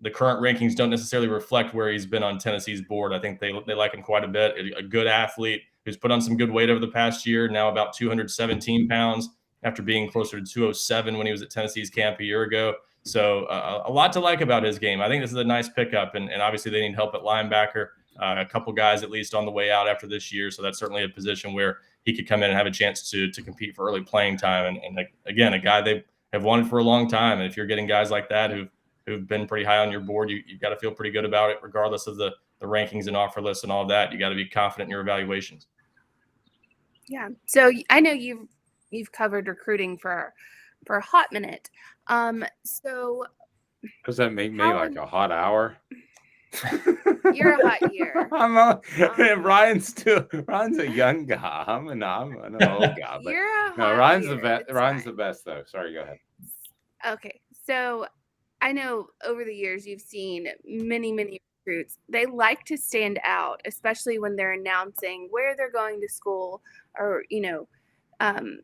K: the current rankings don't necessarily reflect where he's been on Tennessee's board. I think they like him quite a bit. A good athlete who's put on some good weight over the past year, now about 217 pounds after being closer to 207 when he was at Tennessee's camp a year ago. So a lot to like about his game. I think this is a nice pickup, and obviously they need help at linebacker. A couple guys at least on the way out after this year. So that's certainly a position where he could come in and have a chance to compete for early playing time. And again, a guy they have wanted for a long time. And if you're getting guys like that who've been pretty high on your board, you've got to feel pretty good about it, regardless of the rankings and offer lists and all that. You got to be confident in your evaluations.
C: Yeah. So I know you've covered recruiting for a hot minute. So
B: does that make me like a hot hour?
C: You're a hot year.
B: Ryan's a young guy. I'm an old guy. But
C: you're a hot
B: Ryan's
C: year.
B: the best.
C: It's
B: Ryan's
C: fine.
B: the best though. Sorry, go ahead.
C: Okay. So I know over the years you've seen many recruits, they like to stand out, especially when they're announcing where they're going to school or,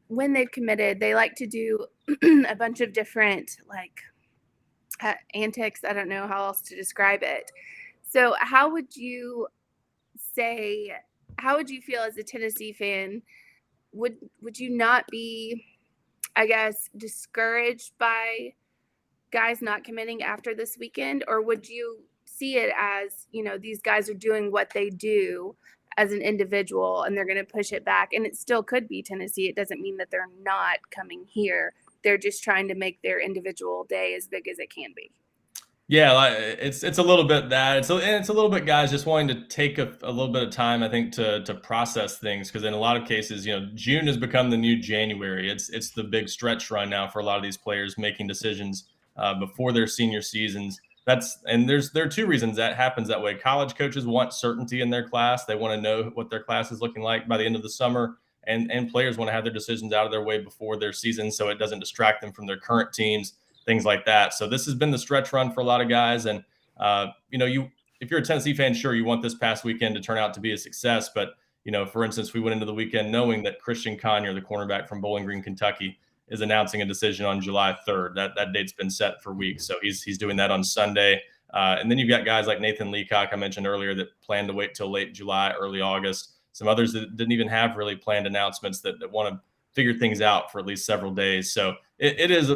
C: when they've committed. They like to do a bunch of different antics. I don't know how else to describe it. So how would you feel as a Tennessee fan? Would you not be, I guess, discouraged by guys not committing after this weekend? Or would you see it as, these guys are doing what they do as an individual and they're going to push it back? And it still could be Tennessee. It doesn't mean that they're not coming here. They're just trying to make their individual day as big as it can be.
K: Yeah, it's a little bit that. It's a little bit guys just wanting to take a little bit of time, I think, to process things, because in a lot of cases, June has become the new January. It's the big stretch run now for a lot of these players making decisions before their senior seasons. There are two reasons that happens that way. College coaches want certainty in their class. They want to know what their class is looking like by the end of the summer, and players want to have their decisions out of their way before their season so it doesn't distract them from their current teams. Things like that. So this has been the stretch run for a lot of guys. And, if you're a Tennessee fan, sure, you want this past weekend to turn out to be a success. But, for instance, we went into the weekend knowing that Christian Conyer, the cornerback from Bowling Green, Kentucky, is announcing a decision on July 3rd. That date's been set for weeks. So he's doing that on Sunday. And then you've got guys like Nathan Leacock, I mentioned earlier, that plan to wait till late July, early August. Some others that didn't even have really planned announcements that want to figure things out for at least several days. So it is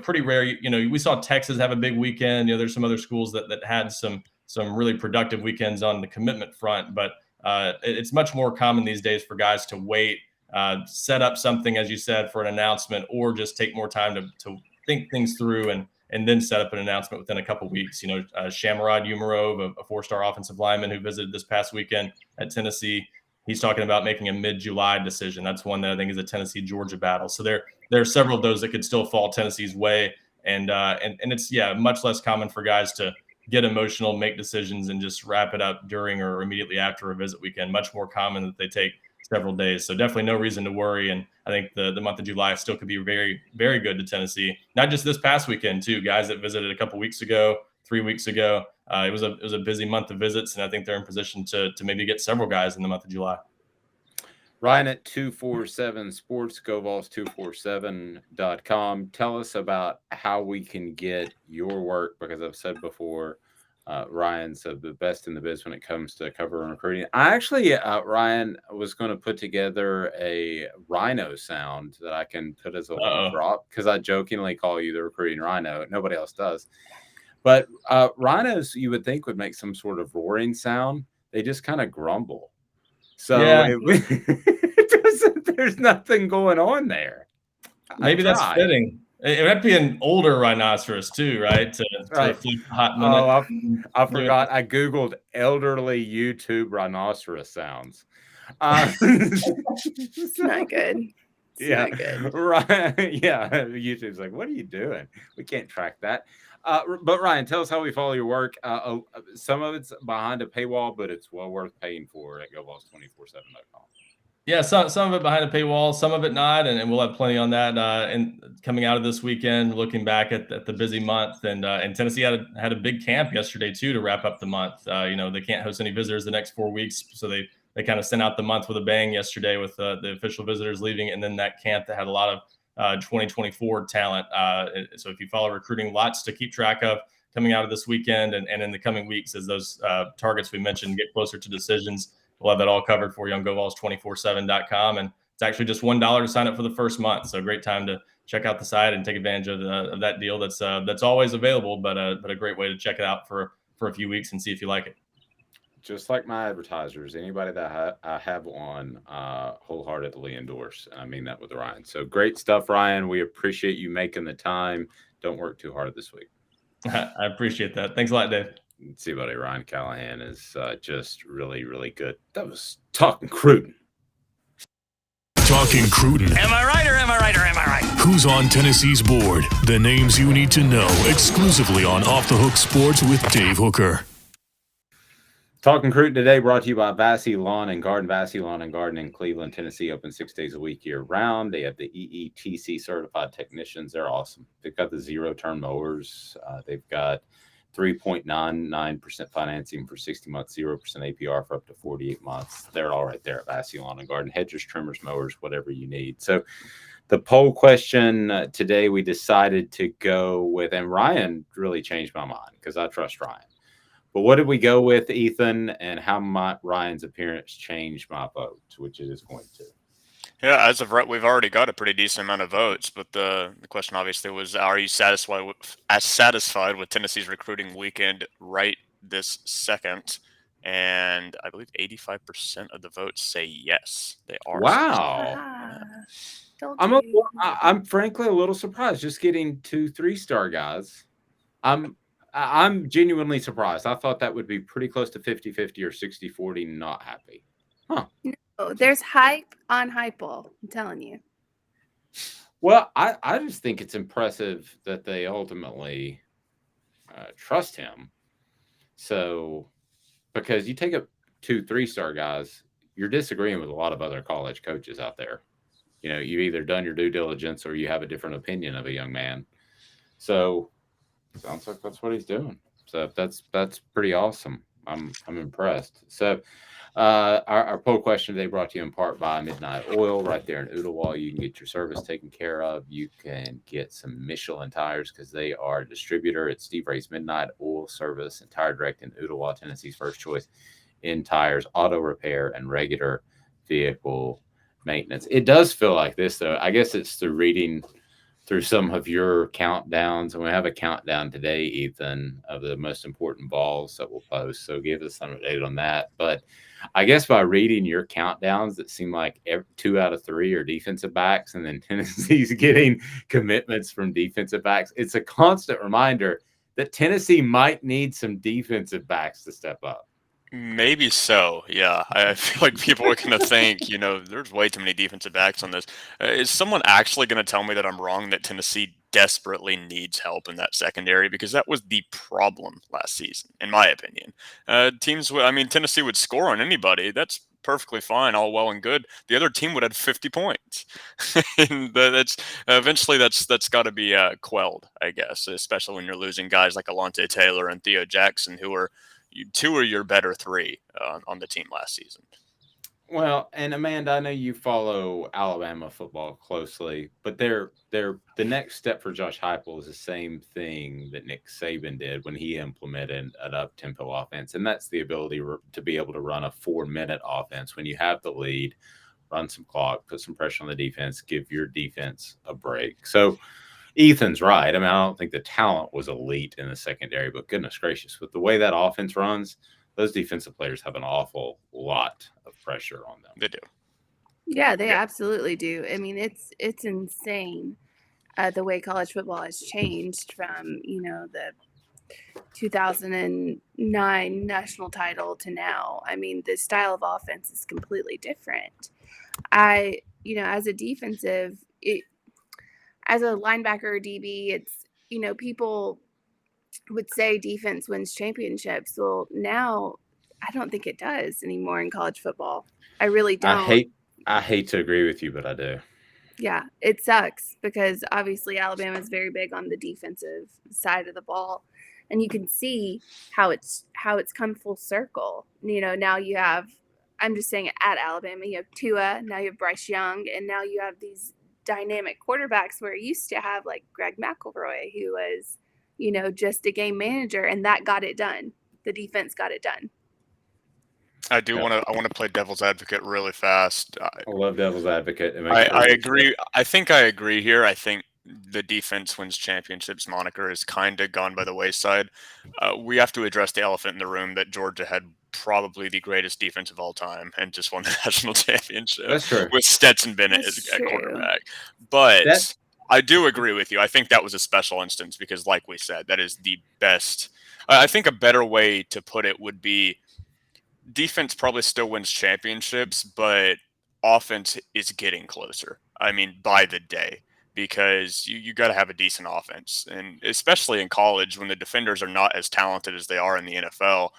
K: pretty rare. We saw Texas have a big weekend. There's some other schools that had some really productive weekends on the commitment front, but it's much more common these days for guys to wait, set up something, as you said, for an announcement, or just take more time to think things through and then set up an announcement within a couple weeks. Shamarad Umarov, a four-star offensive lineman who visited this past weekend at Tennessee, he's talking about making a mid-July decision. That's one that I think is a Tennessee-Georgia battle. So there are several of those that could still fall Tennessee's way. And it's, much less common for guys to get emotional, make decisions, and just wrap it up during or immediately after a visit weekend. Much more common that they take several days. So definitely no reason to worry. And I think the month of July still could be very, very good to Tennessee. Not just this past weekend, too. Guys that visited a couple weeks ago, 3 weeks ago. It was a busy month of visits, and I think they're in position to maybe get several guys in the month of July.
B: Ryan at 247 Sports, GoVols247.com. Tell us about how we can get your work, because I've said before, Ryan's the best in the biz when it comes to cover and recruiting. I actually, Ryan, was going to put together a rhino sound that I can put as a little drop, because I jokingly call you the recruiting rhino. Nobody else does. But rhinos, you would think, would make some sort of roaring sound. They just kind of grumble. So there's nothing going on there.
K: Maybe that's fitting. It might be an older rhinoceros too, right? To reflect the hot minute.
B: Oh, I forgot. I Googled elderly YouTube rhinoceros sounds.
C: It's not good. It's not good.
B: Right. Yeah. YouTube's like, what are you doing? We can't track that. But Ryan, tell us how we follow your work. Some of it's behind a paywall, but it's well worth paying for at GoVols247.com.
K: Yeah, some of it behind a paywall, some of it not, and we'll have plenty on that. And coming out of this weekend, looking back at the busy month, and Tennessee had a big camp yesterday too to wrap up the month. They can't host any visitors the next 4 weeks, so they kind of sent out the month with a bang yesterday with the official visitors leaving, and then that camp that had a lot of 2024 talent. So if you follow recruiting, lots to keep track of coming out of this weekend and in the coming weeks as those targets we mentioned get closer to decisions. We'll have that all covered for you on GoVols247.com. And it's actually just $1 to sign up for the first month. So great time to check out the site and take advantage of that deal that's always available, but a great way to check it out for a few weeks and see if you like it.
B: Just like my advertisers, anybody that I have on, wholeheartedly endorse. And I mean that with Ryan. So great stuff, Ryan. We appreciate you making the time. Don't work too hard this week.
K: I appreciate that. Thanks a lot, Dave.
B: See, buddy, Ryan Callahan is just really, really good. That was Talking Cruton.
A: Talking Cruton.
M: Am I right or am I right or am I right?
A: Who's on Tennessee's board? The names you need to know exclusively on Off the Hook Sports with Dave Hooker.
B: Talking Cruton today brought to you by Vassy Lawn and Garden. Vassy Lawn and Garden in Cleveland, Tennessee, open 6 days a week year round. They have the EETC certified technicians. They're awesome. They've got the zero-turn mowers. They've got 3.99% financing for 60 months, 0% APR for up to 48 months. They're all right there at Vassy Lawn and Garden. Hedgers, trimmers, mowers, whatever you need. So the poll question today, we decided to go with, and Ryan really changed my mind because I trust Ryan. But what did we go with, Ethan, and how might Ryan's appearance change my vote, which it is going to?
D: Yeah, as of right, we've already got a pretty decent amount of votes, but the question obviously was, are you satisfied with Tennessee's recruiting weekend right this second? And I believe 85% of the votes say yes, they are.
B: Wow. I'm frankly a little surprised just getting 2 3-star guys. I'm genuinely surprised. I thought that would be pretty close to 50-50 or 60-40 not happy. Huh.
C: No, there's hype on Hypel, I'm telling you.
B: Well, I just think it's impressive that they ultimately trust him. So, because you take up 2 3-star guys, you're disagreeing with a lot of other college coaches out there. You know, you've either done your due diligence or you have a different opinion of a young man. So, sounds like that's what he's doing. So that's pretty awesome. I'm impressed. So our poll question today brought to you in part by Midnight Oil right there in Ooltewah. You can get your service taken care of. You can get some Michelin tires because they are a distributor at Steve Ray's Midnight Oil Service and Tire Direct in Ooltewah, Tennessee's first choice in tires, auto repair, and regular vehicle maintenance. It does feel like this, though. I guess it's through reading through some of your countdowns, and we have a countdown today, Ethan, of the most important balls that we'll post. So give us an update on that. But I guess by reading your countdowns, it seemed like 2 out of 3 are defensive backs, and then Tennessee's getting commitments from defensive backs. It's a constant reminder that Tennessee might need some defensive backs to step up.
D: Maybe so, yeah. I feel like people are going to think, there's way too many defensive backs on this. Is someone actually going to tell me that I'm wrong, that Tennessee desperately needs help in that secondary? Because that was the problem last season, in my opinion. Tennessee would score on anybody. That's perfectly fine, all well and good. The other team would have 50 points. And eventually that's got to be quelled, I guess, especially when you're losing guys like Alontae Taylor and Theo Jackson, who are 2 are your better 3 on the team last season.
B: Well, and Amanda, I know you follow Alabama football closely, but the next step for Josh Heupel is the same thing that Nick Saban did when he implemented an up-tempo offense, and that's the ability to be able to run a 4-minute offense when you have the lead, run some clock, put some pressure on the defense, give your defense a break. So Ethan's right. I don't think the talent was elite in the secondary, but goodness gracious, with the way that offense runs, those defensive players have an awful lot of pressure on them.
D: They do.
C: Yeah, they absolutely do. I mean, it's insane the way college football has changed from, the 2009 national title to now. I mean, the style of offense is completely different. As a defensive, as a linebacker or DB, it's, people would say defense wins championships. Well, now I don't think it does anymore in college football. I really don't.
B: I hate to agree with you, but I do.
C: Yeah, it sucks because obviously Alabama is very big on the defensive side of the ball, and you can see how it's come full circle. Now you have, I'm just saying at Alabama, you have Tua, now you have Bryce Young, and now you have these dynamic quarterbacks where it used to have like Greg McElroy, who was, just a game manager, and that got it done. The defense got it done.
D: I want to play devil's advocate really fast.
B: I love devil's advocate.
D: I agree. I think I agree here. I think the defense wins championships moniker is kind of gone by the wayside. We have to address the elephant in the room that Georgia had probably the greatest defense of all time and just won the national championship.
B: That's true.
D: With Stetson Bennett as a quarterback. But I do agree with you. I think that was a special instance because, like we said, that is the best. I think a better way to put it would be defense probably still wins championships, but offense is getting closer. I mean, by the day, because you got to have a decent offense. And especially in college when the defenders are not as talented as they are in the NFL,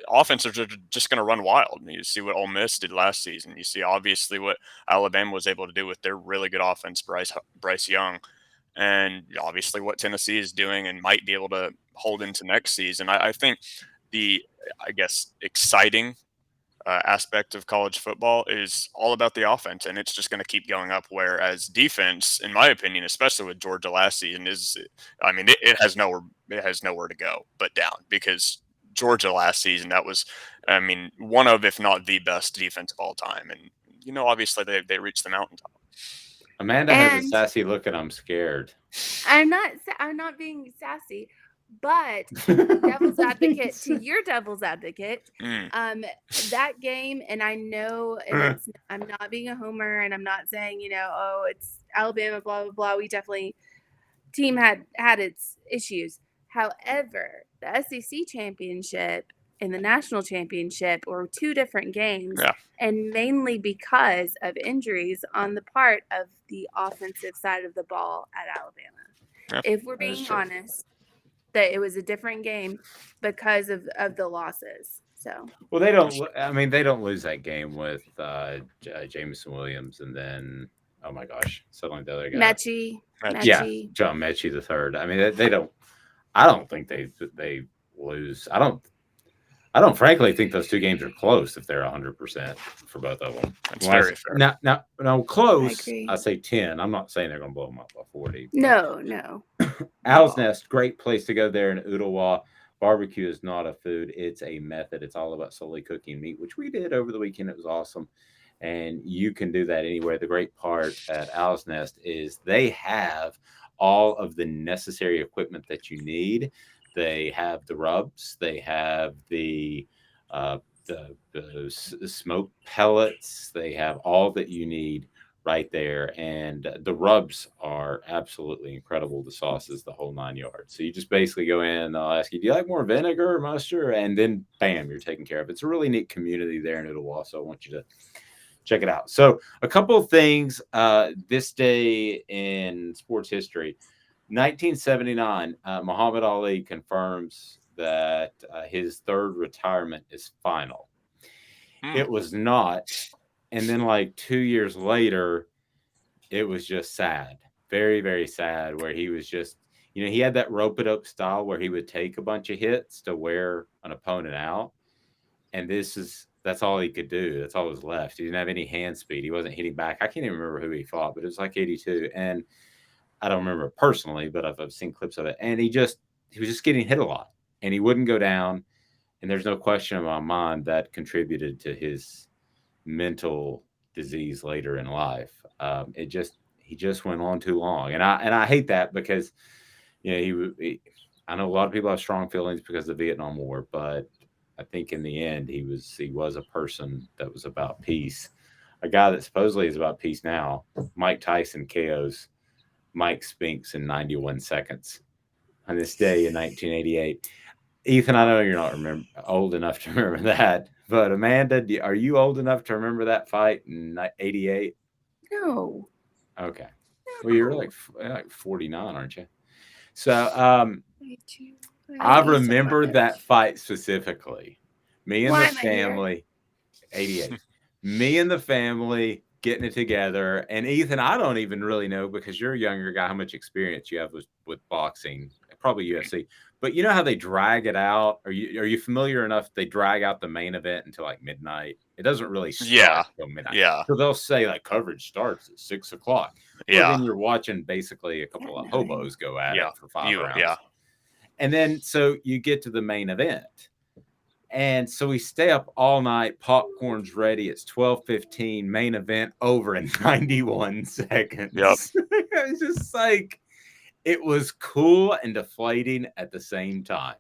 D: offenses are just going to run wild. You see what Ole Miss did last season. You see obviously what Alabama was able to do with their really good offense, Bryce Young. and obviously what Tennessee is doing and might be able to hold into next season. I think I guess, exciting aspect of college football is all about the offense, and it's just going to keep going up. Whereas defense, in my opinion, especially with Georgia last season, it has nowhere to go but down, because Georgia last season, that was, one of, if not the best defense of all time, and obviously they reached the mountaintop.
B: Amanda has a sassy look, and I'm scared.
C: I'm not being sassy, but devil's advocate to your devil's advocate. That game, and I know, and I'm not being a homer, and I'm not saying, it's Alabama, blah blah blah. We definitely team had its issues. However, the SEC championship and the national championship were two different games, and mainly because of injuries on the part of the offensive side of the ball at Alabama. If we're being honest, that it was a different game because of the losses. So
B: they don't lose that game with Jameson Williams, and then oh my gosh, suddenly the other guy,
C: Mechie.
B: John Mechie the third. I mean, they don't. I don't think they lose. I don't frankly think those two games are close if they're 100% for both of them.
D: That's very fair.
B: Now close. I say 10. I'm not saying they're going to blow them up by 40.
C: No.
B: Owl's Nest, great place to go there in Ooltewah. Barbecue is not a food; it's a method. It's all about solely cooking meat, which we did over the weekend. It was awesome, and you can do that anywhere. The great part at Owl's Nest is they have all of the necessary equipment that you need. They have the rubs. They have the smoke pellets. They have all that you need right there. And the rubs are absolutely incredible. The sauces, the whole 9 yards. So you just basically go in and they'll ask you, do you like more vinegar or mustard? And then bam, you're taken care of. It's a really neat community there in Ooltewah. So I want you to check it out. So a couple of things this day in sports history. 1979, Muhammad Ali confirms that his third retirement is final. It was not. And then like 2 years later, it was just sad. Very, very sad, where he was just, he had that rope-a-dope style where he would take a bunch of hits to wear an opponent out. And that's all he could do. That's all was left. He didn't have any hand speed. He wasn't hitting back. I can't even remember who he fought, but it was like 82. And I don't remember it personally, but I've seen clips of it. And he was just getting hit a lot, and he wouldn't go down. And there's no question in my mind that contributed to his mental disease later in life. He just went on too long. And I hate that, because, I know a lot of people have strong feelings because of the Vietnam War, but I think in the end, he was a person that was about peace. A guy that supposedly is about peace now. Mike Tyson KOs Mike Spinks in 91 seconds on this day in 1988. Ethan, I know you're not old enough to remember that, but Amanda, are you old enough to remember that fight in 88?
C: No.
B: Okay. Well, you're like 49, aren't you? So I remember that fight specifically. Me and the family, 88. Me and the family getting it together. And Ethan, I don't even really know, because you're a younger guy, how much experience you have with boxing, probably UFC. But you know how they drag it out? Are you familiar enough? They drag out the main event until like midnight. It doesn't really start until midnight.
D: Yeah.
B: So they'll say like coverage starts at 6 o'clock.
D: Yeah.
B: Well, then you're watching basically a couple of hobos go at it for 5 rounds.
D: Yeah.
B: And then so you get to the main event. And so we stay up all night. Popcorn's ready. It's 12:15. Main event over in 91 seconds.
D: Yep.
B: It's just like, it was cool and deflating at the same time.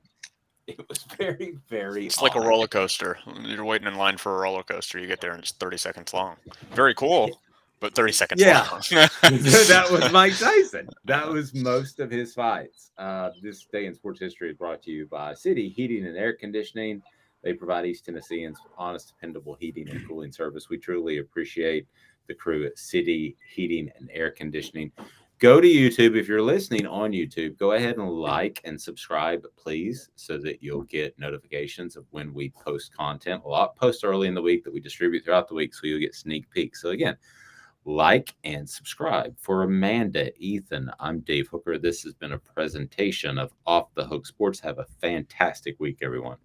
B: It was very, very
D: It's like a roller coaster. You're waiting in line for a roller coaster. You get there and it's 30 seconds long. Very cool, but 30 seconds long.
B: That was Mike Tyson. That was most of his fights. This day in sports history is brought to you by City Heating and Air Conditioning. They provide East Tennesseans honest, dependable heating and cooling service. We truly appreciate the crew at City Heating and Air Conditioning. Go to YouTube. If you're listening on YouTube, go ahead and like and subscribe, please, so that you'll get notifications of when we post content. A lot post early in the week that we distribute throughout the week, so you'll get sneak peeks. So again, like, and subscribe. For Amanda, Ethan, I'm Dave Hooker. This has been a presentation of Off the Hook Sports. Have a fantastic week, everyone.